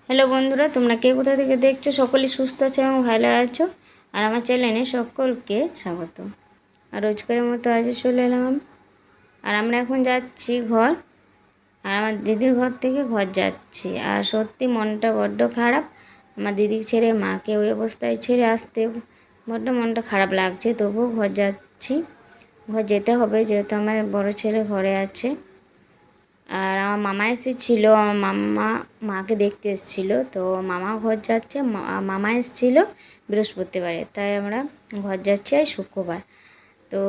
Hello বন্ধুরা, তোমরা কে কোথা থেকে দেখছো? সকলেই সুস্থ আছো এবং ভালো আছো। আর আমার চ্যানেলে সকলকে স্বাগত। আর রোজকারের মতো আজও চলে এলাম আমি। আর আমরা এখন যাচ্ছি ঘর, আর আমার দিদির ঘর থেকে ঘর যাচ্ছি। আর সত্যি মনটা বড্ড খারাপ, আমার দিদিকে ছেড়ে মাকে ওই অবস্থায় ছেড়ে আসতে বড্ড মনটা খারাপ লাগছে। তবুও ঘর যাচ্ছি, ঘর যেতে হবে যেহেতু আমার বড় ছেলে ঘরে আছে। আর আমার মামা এসেছিলো, আমার মাকে দেখতে এসেছিলো, তো মামা ঘর যাচ্ছে। মামা এসেছিলো বৃহস্পতিবারে, তাই আমরা ঘর যাচ্ছি আর শুক্রবার। তো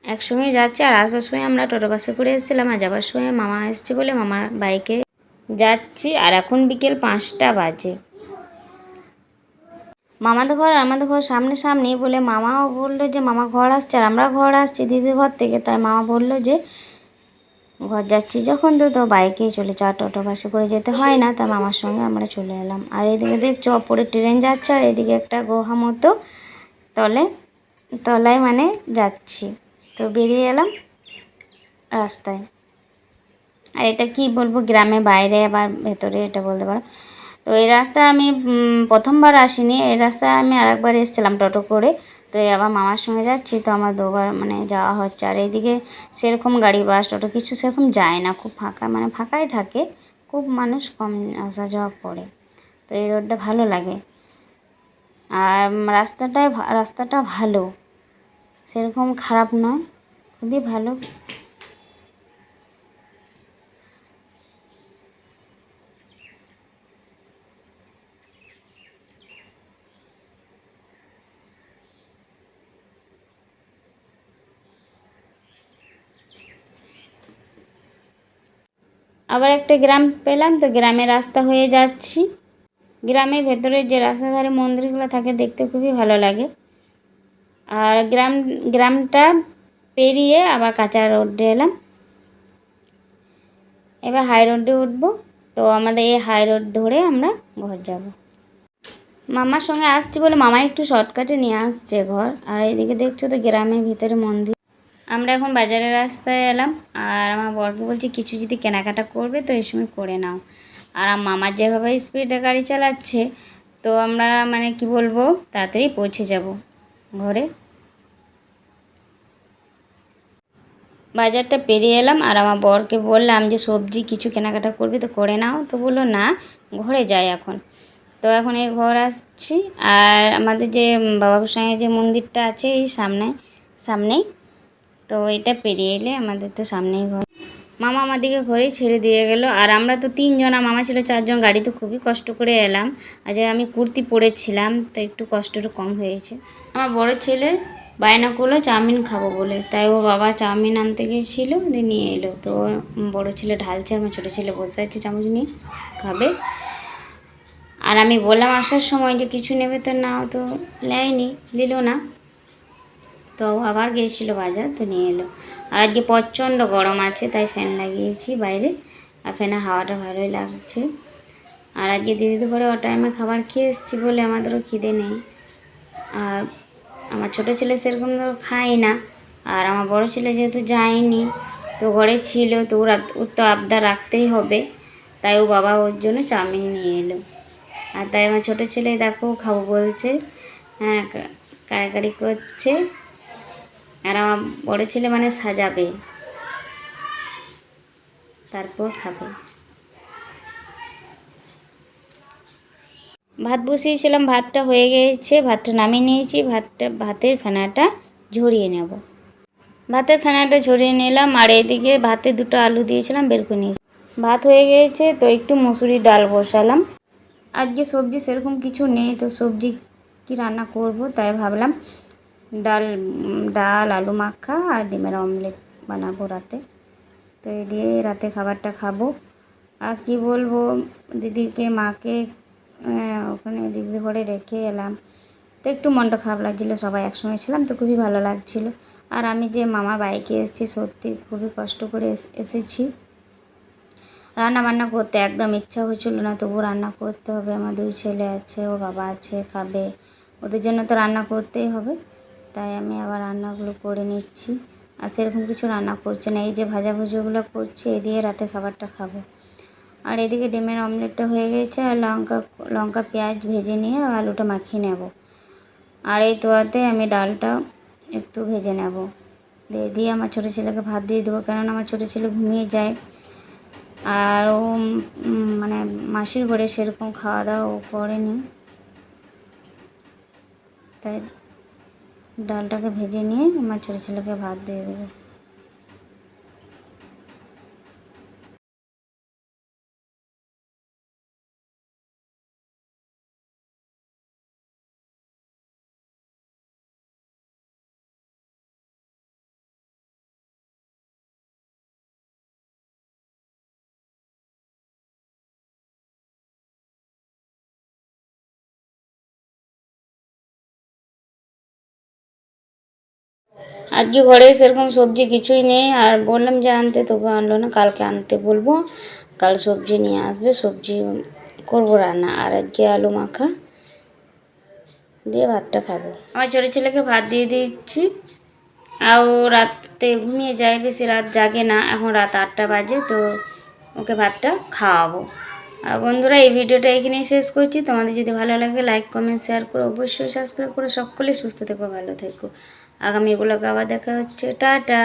একসঙ্গে যাচ্ছি। আর আসবার সময় আমরা টোটো বাসে করে এসেছিলাম, আর যাবার সময় মামা এসছে বলে মামার বাইকে যাচ্ছি। আর এখন বিকেল 5টা বাজে। মামাদের ঘর আর আমাদের ঘর সামনাসামনি বলে মামাও বললো যে মামা ঘর আসছে আর আমরা ঘর আসছি দিদির ঘর থেকে। তাই মামা বললো যে ঘর যাচ্ছি যখন তো বাইকেই চলে যাওয়া, টোটো বাসে করে যেতে হয় না। তা মামার সঙ্গে আমরা চলে এলাম। আর এদিকে দেখছো ওপরে ট্রেন যাচ্ছে, আর এদিকে একটা গুহা মতো তলায় মানে যাচ্ছি। তো বেরিয়ে এলাম রাস্তায়। আর এটা কি বলবো, গ্রামে বাইরে আবার ভেতরে এটা বলতে পারো। তো এই রাস্তা আমি প্রথমবার আসিনি, এই রাস্তায় আমি আরেকবার এসেছিলাম টোটো করে। তো এই আবার মামার সঙ্গে যাচ্ছি, তো আমার দুবার মানে যাওয়া হচ্ছে। আর এইদিকে সেরকম গাড়ি বাস টোটো কিছু সেরকম যায় না, খুব ফাঁকা মানে ফাঁকাই থাকে, খুব মানুষ কম আসা যাওয়া করে। তো এই রোডটা ভালো লাগে। আর রাস্তাটা ভালো, সেরকম খারাপ নয়, খুবই ভালো। আবার একটা গ্রাম পেলাম, তো গ্রামের রাস্তা হয়ে যাচ্ছি। গ্রামের ভেতরে যে রাস্তার ধারে মন্দিরগুলো থাকে দেখতে খুবই ভালো লাগে। আর গ্রামটা পেরিয়ে আবার কাঁচা রোডে এলাম, এবার হাই রোডে উঠবো। তো আমাদের এই হাই রোড ধরে আমরা ঘর যাব। মামার সঙ্গে আসছি বলে মামা একটু শর্টকাটে নিয়ে আসছে ঘর। আর এইদিকে দেখছো তো গ্রামের ভিতরে মন্দির। আমরা এখন বাজারের রাস্তায় এলাম, আর আমার বরকে বলছি কিছু যদি কেনাকাটা করবে তো এই সময় করে নাও। আর আমার মামার যেভাবে স্পিডে গাড়ি চালাচ্ছে, তো আমরা মানে কি বলবো তাড়াতাড়ি পৌঁছে যাব ঘরে। বাজারটা পেরিয়ে এলাম, আর আমার বরকে বললাম যে সবজি কিছু কেনাকাটা করবে তো করে নাও। তো বললো না, ঘরে যাই এখন। তো এখন এই ঘর আসছি। আর আমাদের যে বাবা গোসাইয়ের যে মন্দিরটা আছে এই সামনেই, তো এটা পেরিয়ে এলে আমাদের তো সামনেই ঘর। মামা আমাদেরকে ঘরেই ছেড়ে দিয়ে গেল। আর আমরা তো 3জন, আর মামা ছিল 4জন, গাড়িতে খুবই কষ্ট করে এলাম। আর যে আমি কুর্তি পরেছিলাম তো একটু কষ্টটা কম হয়েছে। আমার বড় ছেলে বায়না করলো চাউমিন খাবো বলে, তাই ওর বাবা চাউমিন আনতে গিয়েছিলো, দিয়ে নিয়ে এলো। তো ওর বড়ো ছেলে ঢালছে, আমার ছোটো ছেলে বসে আছে চামচ নিয়ে খাবে। আর আমি বললাম আসার সময় যে কিছু নেবে, তো নাও, তো নিল না। তো আবার গিয়েছিলো বাজার, তো নিয়ে এলো। আর আজকে প্রচণ্ড গরম আছে, তাই ফ্যান লাগিয়েছি বাইরে, আর ফ্যানের হাওয়াটা ভালোই লাগছে। আর আজকে দিদির ঘরে ও টাইমে খাবার খেয়ে এসেছি বলে আমাদেরও খিদে নেই। আর আমার ছোটো ছেলে সেরকম ধরো খায় না। আর আমার বড় ছেলে যেহেতু যায়নি, তো ঘরে ছিল, তো ওর তো আবদার রাখতেই হবে, তাই ও বাবা ওর জন্য চাউমিন নিয়ে এলো। আর তাই আমার ছোটো ছেলে দেখো খাবো বলছে, হ্যাঁ কাড়াকাড়ি করছে। আর আমার বড় ছেলে মানে সাজাবে, তারপর খাবে। ভাত বসিয়েছিলাম, ভাতটা হয়ে গিয়েছে, ভাতটা নামিয়ে নিয়েছি। ভাতের ফেনাটা ঝরিয়ে নেব। ভাতের ফেনাটা ঝরিয়ে নিলাম। আর এদিকে ভাতে 2টো আলু দিয়েছিলাম, বের করে নিয়েছি। ভাত হয়ে গিয়েছে, তো একটু মুসুরির ডাল বসালাম। আজকে সবজি সেরকম কিছু নেই, তো সবজি কি রান্না করব, তাই ভাবলাম ডাল আলু মাখা আর ডিমের অমলেট বানাবো রাতে। তো এই দিয়ে রাতে খাবারটা খাবো। আর কি বলবো, মাকে ওখানে দিদির ঘরে রেখে এলাম, তো একটু মনটা খারাপ লাগছিলো। সবাই একসঙ্গে ছিলাম তো খুবই ভালো লাগছিলো। আর আমি যে মামার বাইকে এসেছি, সত্যি খুবই কষ্ট করে এসেছি। রান্না বান্না করতে একদম ইচ্ছা হচ্ছিল না, তবু রান্না করতে হবে। আমার 2 ছেলে আছে, ও বাবা আছে, খাবে, ওদের জন্য তো রান্না করতেই হবে। তাই আমি আবার রান্নাগুলো করে নিচ্ছি। আর সেরকম কিছু রান্না করছে না। এই যে ভাজাভুজিগুলো করছে, এই দিয়ে রাতে খাবারটা খাবো। আর এদিকে ডিমের অমলেটটা হয়ে গেছে, আর লঙ্কা পেঁয়াজ ভেজে নিয়ে আলুটা মাখিয়ে নেব। আর এই তোয়াতে আমি ডালটা একটু ভেজে নেব, দিয়ে আমার ছোটো ছেলেকে ভাত দিয়ে দেবো, কেননা আমার ছোটো ছেলে ঘুমিয়ে যায়। আর ও মানে মাসির ঘরে সেরকম খাওয়া দাওয়া ও করেনি, তাই ডালটাকে ভেজে নিয়ে আমার ছোটো ছেলেকে ভাত দিয়ে দেবো। আজকে ঘরে সেরকম সবজি কিছুই নেই, আর বললাম যে আনতে, তবু আনলো না। কালকে আনতে বলবো, কাল সবজি নিয়ে আসবে, সবজি করবো রান্না। আর আজকে আলু মাখা দিয়ে ভাতটা খাবো। আমার ছোটো ছেলেকে ভাত দিয়ে দিচ্ছি, আর ও রাতে ঘুমিয়ে যায়, বেশি রাত জাগে না। এখন রাত 8টা বাজে, তো ওকে ভাতটা খাওয়াবো। আর বন্ধুরা, এই ভিডিওটা এখানেই শেষ করছি। তোমাদের যদি ভালো লাগে লাইক কমেন্ট শেয়ার করে অবশ্যই সাবস্ক্রাইব করে সকলেই সুস্থ থেকো, ভালো থেকো। আগামী ব্লগে আবার দেখা হচ্ছে। টাটা।